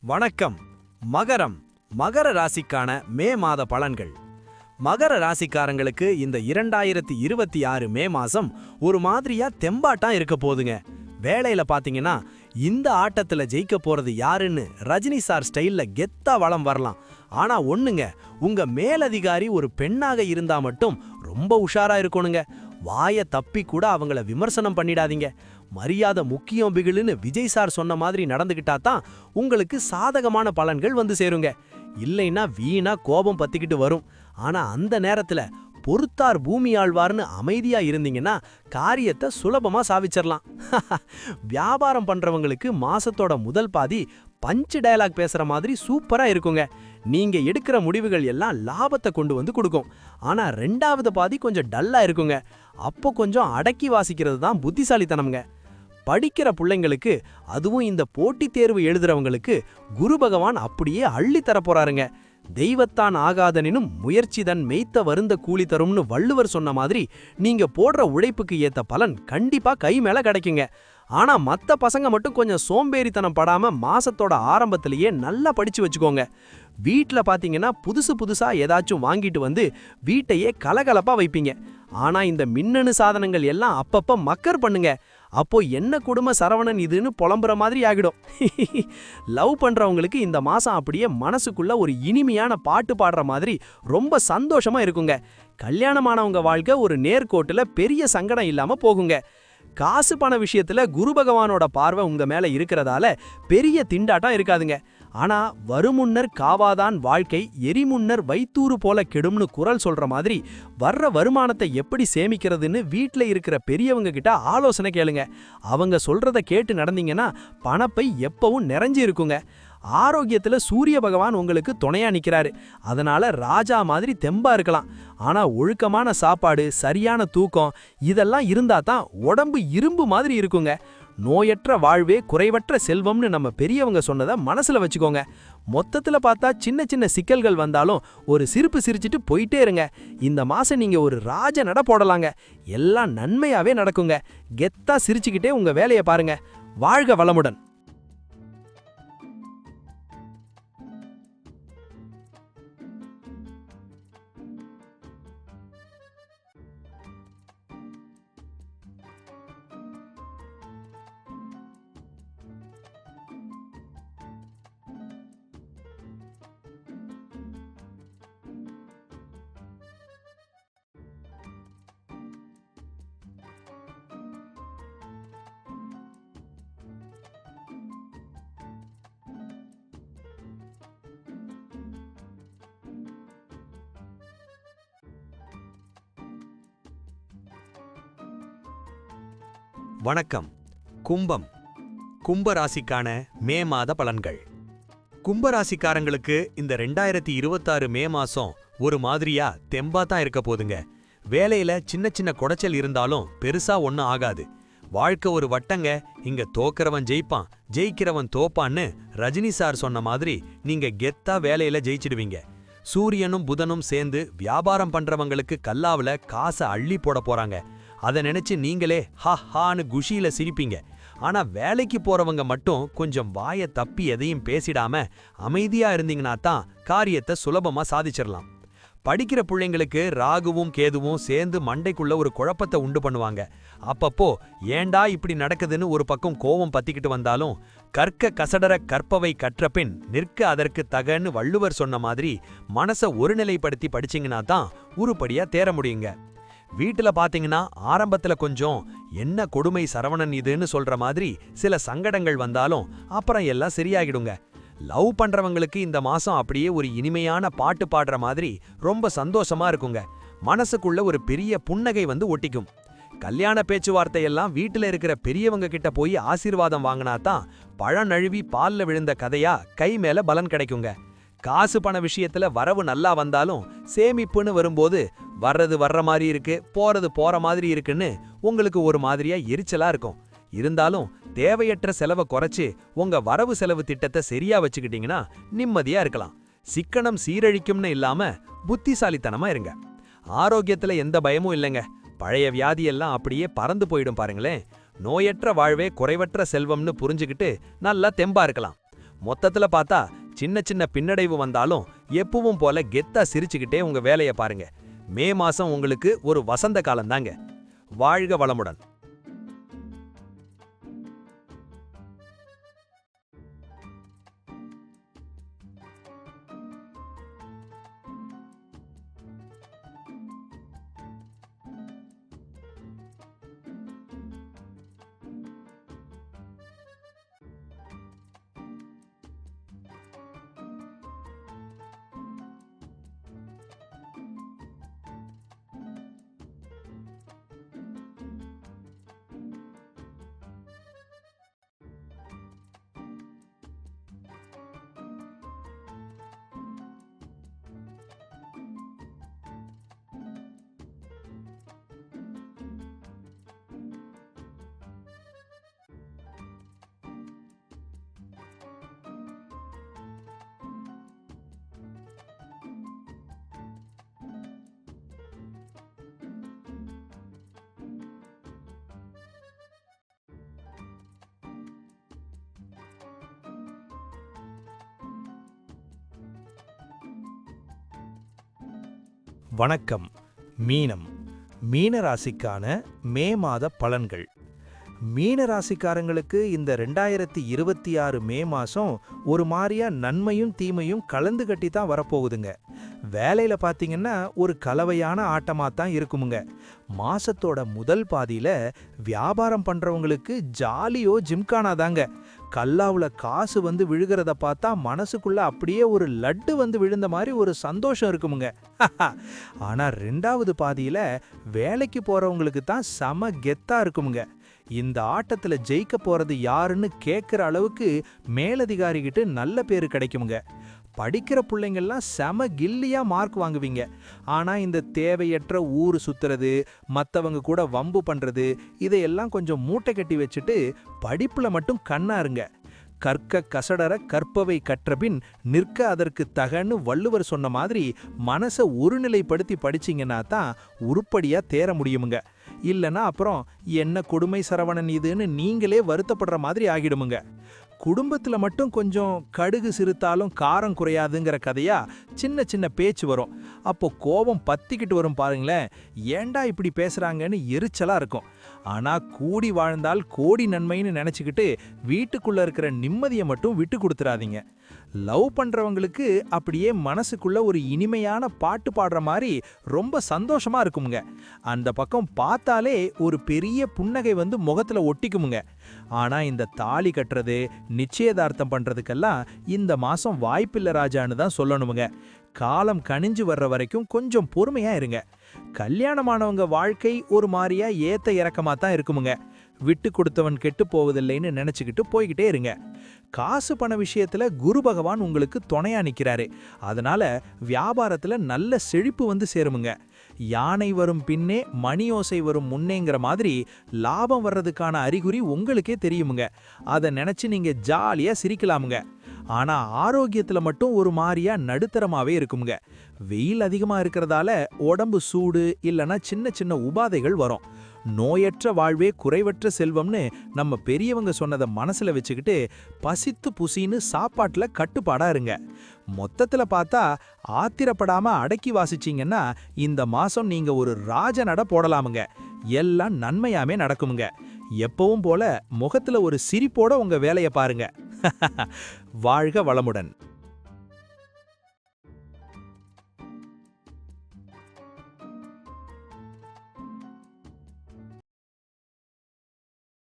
வணக்கம். மகரம் மகர ராசிக்கான மே மாத பலன்கள். மகர ராசிக்காரங்களுக்கு இந்த 2026 மே மாசம் ஒரு மாதிரியா தெம்பாட்டம் இருக்க போதுங்க. வேலையில பாத்தீங்கன்னா இந்த ஆட்டத்துல ஜெயிக்க போறது யாருன்னு ரஜினி சார் ஸ்டைல்ல கெத்தா வளம் வரலாம். ஆனா ஒண்ணுங்க, உங்க மேலதிகாரி ஒரு பெண்ணாக இருந்தா மட்டும் ரொம்ப உஷாரா இருக்கணுங்க. வாய தப்பி கூட அவங்கள விமர்சனம் பண்ணிடாதீங்க. மரியாதை முக்கியம் பிகிலுன்னு விஜய் சார் சொன்ன மாதிரி நடந்துகிட்டா தான் உங்களுக்கு சாதகமான பலன்கள் வந்து சேருங்க. இல்லைன்னா வீணா கோபம் பத்திக்கிட்டு வரும். ஆனா அந்த நேரத்துல பொறுத்தார் பூமி ஆழ்வார்னு அமைதியா இருந்தீங்கன்னா காரியத்தை சுலபமா சாவிச்சிடலாம். வியாபாரம் பண்றவங்களுக்கு மாசத்தோட முதல் பாதி பஞ்ச் டயலாக் பேசுற மாதிரி சூப்பரா இருக்குங்க. நீங்க எடுக்கிற முடிவுகள் எல்லாம் லாபத்தை கொண்டு வந்து கொடுக்கும். ஆனா ரெண்டாவது பாதி கொஞ்சம் டல்லா இருக்குங்க. அப்போ கொஞ்சம் அடக்கி வாசிக்கிறது தான் புத்திசாலித்தனம்ங்க. படிக்கிற பிள்ளைங்களுக்கு, அதுவும் இந்த போட்டித் தேர்வு எழுதுறவங்களுக்கு குரு பகவான் அப்படியே அள்ளி தரப்போறாருங்க. தெய்வத்தான் ஆகாதனினும் முயற்சி தன் மெய்த்த வருந்த கூலி தரும்னு வள்ளுவர் சொன்ன மாதிரி நீங்க போடுற உழைப்புக்கு ஏத்த பலன் கண்டிப்பா கை மேல கிடைக்குங்க. ஆனா மத்த பசங்க மட்டும் கொஞ்சம் சோம்பேறித்தனம் படாம மாசத்தோட ஆரம்பத்திலேயே நல்லா படிச்சு வச்சுக்கோங்க. வீட்ல பாத்தீங்கன்னா புதுசா ஏதாச்சும் வாங்கிட்டு வந்து வீட்டையே கலகலப்பா வைப்பீங்க. ஆனா இந்த மின்னணு சாதனங்கள் எல்லாம் அப்பப்ப மக்கர் பண்ணுங்க. அப்போ என்ன குடும்ப சரவணன் இதுன்னு புலம்புற மாதிரி ஆகிடும். லவ் பண்றவங்களுக்கு இந்த மாசம் அப்படியே மனசுக்குள்ள ஒரு இனிமையான பாட்டு பாடுற மாதிரி ரொம்ப சந்தோஷமா இருக்குங்க. கல்யாணமானவங்க வாழ்க்கை ஒரு நேர்கோட்டுல பெரிய சங்கடம் இல்லாம போகுங்க. காசு பண விஷயத்துல குரு பகவானோட பார்வை உங்க மேல இருக்கிறதால பெரிய திண்டாட்டம் இருக்காதுங்க. ஆனா வருமுன்னர் காவாதான் வாழ்க்கை எரிமுன்னர் வைத்தூறு போல கெடும்னு குரல் சொல்ற மாதிரி வர்ற வருமானத்தை எப்படி சேமிக்கிறதுன்னு வீட்ல இருக்கிற பெரியவங்க கிட்ட ஆலோசனை கேளுங்க. அவங்க சொல்றத கேட்டு நடந்தீங்கன்னா பணப்பை எப்பவும் நிறைஞ்சு இருக்குங்க. ஆரோக்கியத்துல சூரிய பகவான் உங்களுக்கு துணையா நிக்கிறாரு. அதனால ராஜா மாதிரி தெம்பா இருக்கலாம். ஆனா ஒழுக்கமான சாப்பாடு, சரியான தூக்கம் இதெல்லாம் இருந்தா தான் உடம்பு இரும்பு மாதிரி இருக்குங்க. நோயற்ற வாழ்வே குறைவற்ற செல்வம்னு நம்ம பெரியவங்க சொன்னதை மனசுல வச்சுக்கோங்க. மொத்தத்துல பார்த்தா சின்ன சின்ன சிக்கல்கள் வந்தாலும் ஒரு சிரிப்பு சிரிச்சிட்டு போயிட்டே இருங்க. இந்த மாசம் நீங்க ஒரு ராஜ நட போடலாங்க. எல்லாம் நன்மையாவே நடக்குங்க. கெத்தா சிரிச்சுக்கிட்டே உங்க வேலையை பாருங்க. வாழ்க வளமுடன். வணக்கம். கும்பம் கும்பராசிக்கான மே மாத பலன்கள். கும்பராசிக்காரங்களுக்கு இந்த 2026 மே மாசம் ஒரு மாதிரியா தெம்பா தான் இருக்க போதுங்க. வேலையில சின்ன சின்ன குடைச்சல் இருந்தாலும் பெருசா ஒன்னும் ஆகாது. வாழ்க்கை ஒரு வட்டங்க. இங்க தோக்கிறவன் ஜெயிப்பான், ஜெயிக்கிறவன் தோப்பான்னு ரஜினி சார் சொன்ன மாதிரி நீங்க கெத்தா வேலையில ஜெயிச்சிடுவீங்க. சூரியனும் புதனும் சேர்ந்து வியாபாரம் பண்றவங்களுக்கு கல்லாவுல காசை அள்ளி போட போறாங்க. அதை நினைச்சு நீங்களே ஹான்னு குஷியில சிரிப்பீங்க. ஆனா வேலைக்கு போறவங்க மட்டும் கொஞ்சம் வாய தப்பி எதையும் பேசிடாம அமைதியா இருந்தீங்கன்னா தான் காரியத்தை சுலபமா சாதிச்சிடலாம். படிக்கிற பிள்ளைங்களுக்கு ராகுவும் கேதுவும் சேர்ந்து மண்டைக்குள்ள ஒரு குழப்பத்தை உண்டு பண்ணுவாங்க. அப்பப்போ ஏண்டா இப்படி நடக்குதுன்னு ஒரு பக்கம் கோபம் பத்திக்கிட்டு வந்தாலும் கற்க கசடர கற்பவை கற்றபின் நிற்க அதற்கு தகன்னு வள்ளுவர் சொன்ன மாதிரி மனசை ஒருநிலைப்படுத்தி படிச்சிங்கன்னா தான் உருப்படியா தேர முடியுங்க. வீட்டுல பாத்தீங்கன்னா ஆரம்பத்துல கொஞ்சம் என்ன கொடுமை சரவணன் இதுன்னு சொல்ற மாதிரி சில சங்கடங்கள் வந்தாலும் அப்புறம் எல்லாம் சரியாகிடுங்க. லவ் பண்றவங்களுக்கு இந்த மாசம் அப்படியே ஒரு இனிமையான பாட்டு பாடுற மாதிரி ரொம்ப சந்தோஷமா இருக்குங்க. மனசுக்குள்ள ஒரு பெரிய புன்னகை வந்து ஒட்டிக்கும். கல்யாண பேச்சுவார்த்தையெல்லாம் வீட்டுல இருக்கிற பெரியவங்க கிட்ட போய் ஆசீர்வாதம் வாங்கினாதான் பழம் நழுவி பால்ல விழுந்த கதையா கை மேல பலன் கிடைக்குங்க. காசு பண விஷயத்துல வரவு நல்லா வந்தாலும் சேமிப்புன்னு வரும்போது வர்றது வர்ற மாதிரி இருக்கு, போறது போற மாதிரி இருக்குன்னு உங்களுக்கு ஒரு மாதிரியா எரிச்சலா இருக்கும். இருந்தாலும் தேவையற்ற செலவை குறைச்சு உங்க வரவு செலவு திட்டத்தை சரியா வச்சுக்கிட்டீங்கன்னா நிம்மதியா இருக்கலாம். சிக்கனம் சீரழிக்கும்னு இல்லாம புத்திசாலித்தனமா இருங்க. ஆரோக்கியத்துல எந்த பயமும் இல்லைங்க. பழைய வியாதியெல்லாம் அப்படியே பறந்து போயிடும் பாருங்களேன். நோயற்ற வாழ்வே குறைவற்ற செல்வம்னு புரிஞ்சுக்கிட்டு நல்லா தெம்பா இருக்கலாம். மொத்தத்துல பார்த்தா சின்ன சின்ன பின்னடைவு வந்தாலும் எப்பவும் போல கெத்தா சிரிச்சுக்கிட்டே உங்க வேலைய பாருங்க. மே மாசம் உங்களுக்கு ஒரு வசந்த காலம்தாங்க. வாழ்க வளமுடன். வணக்கம். மீனம். மீன ராசிக்கான மே மாத பலன்கள். மீன ராசிக்காரங்களுக்கு இந்த 2026 மே மாசம் ஒரு மாதிரியா நன்மையும் தீமையும் கலந்து கட்டி தான் வரப்போகுதுங்க. வேலையில பாத்தீங்கன்னா ஒரு கலவையான ஆட்டமா தான் இருக்குமுங்க. மாசத்தோட முதல் பாதியில வியாபாரம் பண்றவங்களுக்கு ஜாலியோ ஜிம்கானா தாங்க. கல்லாவுல காசு வந்து விழுகிறத பார்த்தா மனசுக்குள்ள அப்படியே ஒரு லட்டு வந்து விழுந்த மாதிரி ஒரு சந்தோஷம் இருக்குமுங்க. ஆனா 2வது பாதியில வேலைக்கு போறவங்களுக்கு தான் செம கெத்தா இருக்குமுங்க. இந்த ஆட்டத்துல ஜெயிக்க போறது யாருன்னு கேட்கிற அளவுக்கு மேலதிகாரிகிட்ட நல்ல பேரு கிடைக்குமுங்க. படிக்கிற பிள்ளைங்கள்லாம் செம கில்லியா மார்க் வாங்குவீங்க. ஆனா இந்த தேவையற்ற ஊரு சுத்துறது, மத்தவங்க கூட வம்பு பண்றது, இதையெல்லாம் கொஞ்சம் மூட்டை கட்டி வச்சுட்டு படிப்புல மட்டும் கண்ணா இருங்க. கற்க கசடர கற்பவை கற்றபின் நிற்க அதற்கு தகன்னு வள்ளுவர் சொன்ன மாதிரி மனசை ஒருநிலைப்படுத்தி படிச்சிங்கன்னா தான் உருப்படியா தேர முடியுமுங்க. இல்லனா அப்புறம் என்ன கொடுமை சரவணன் இதுன்னு நீங்களே வருத்தப்படுற மாதிரி ஆகிடுமுங்க. குடும்பத்துல மட்டும் கொஞ்சம் கடுகு சிறுத்தாலும் காரம் குறையாதுங்கிற கதையா சின்ன சின்ன பேச்சு வரும். அப்போ கோபம் பத்திக்கிட்டு வரும் பாருங்களேன். ஏண்டா இப்படி பேசுறாங்கன்னு எரிச்சலா இருக்கும். ஆனா கூடி வாழ்ந்தால் கோடி நன்மைன்னு நினைச்சுக்கிட்டு வீட்டுக்குள்ள இருக்கிற நிம்மதியை மட்டும் விட்டு கொடுத்துறாதீங்க. லவ் பண்றவங்களுக்கு அப்படியே மனசுக்குள்ள ஒரு இனிமையான பாட்டு பாடுற மாதிரி ரொம்ப சந்தோஷமா இருக்குமுங்க. அந்த பக்கம் பார்த்தாலே ஒரு பெரிய புன்னகை வந்து முகத்துல ஒட்டிக்குமுங்க. ஆனா இந்த தாலி கட்டுறது, நிச்சயதார்த்தம் பண்றதுக்கெல்லாம் இந்த மாசம் வாய்ப்பில்லை ராஜான்னு தான் சொல்லணுமுங்க. காலம் கனிஞ்சு வர்ற வரைக்கும் கொஞ்சம் பொறுமையா இருங்க. கல்யாணமானவங்க வாழ்க்கை ஒரு மாதிரியா ஏத்த இறக்கமா தான் இருக்குமுங்க. விட்டு கொடுத்தவன் கெட்டு போவதில்லைன்னு நினைச்சுக்கிட்டு போய்கிட்டே இருங்க. காசு பண விஷயத்துல குரு பகவான் உங்களுக்கு துணையா நிக்கிறாரு. அதனால வியாபாரத்துல நல்ல செழிப்பு வந்து சேருமுங்க. யானை வரும் பின்னே மணியோசை வரும் முன்னேங்கிற மாதிரி லாபம் வர்றதுக்கான அறிகுறி உங்களுக்கே தெரியுமுங்க. அதை நினைச்சு நீங்க ஜாலியா சிரிக்கலாமுங்க. ஆனா ஆரோக்கியத்துல மட்டும் ஒரு மாதிரியா நடுத்தரமாவே இருக்குமுங்க. வெயில் அதிகமா இருக்கிறதால உடம்பு சூடு இல்லனா சின்ன சின்ன உபாதைகள் வரும். நோயற்ற வாழ்வே குறைவற்ற செல்வம்னு நம்ம பெரியவங்க சொன்னதை மனசுல வச்சுக்கிட்டு பசித்து புசின்னு சாப்பாட்டுல கட்டுப்பாடா இருங்க. மொத்தத்துல பார்த்தா ஆத்திரப்படாம அடக்கி வாசிச்சீங்கன்னா இந்த மாசம் நீங்க ஒரு ராஜநட போடலாமுங்க. எல்லாம் நன்மையாமே நடக்குமுங்க. எப்பவும் போல முகத்துல ஒரு சிரிப்போட உங்க வேலையை பாருங்க. வாழ்க வளமுடன்.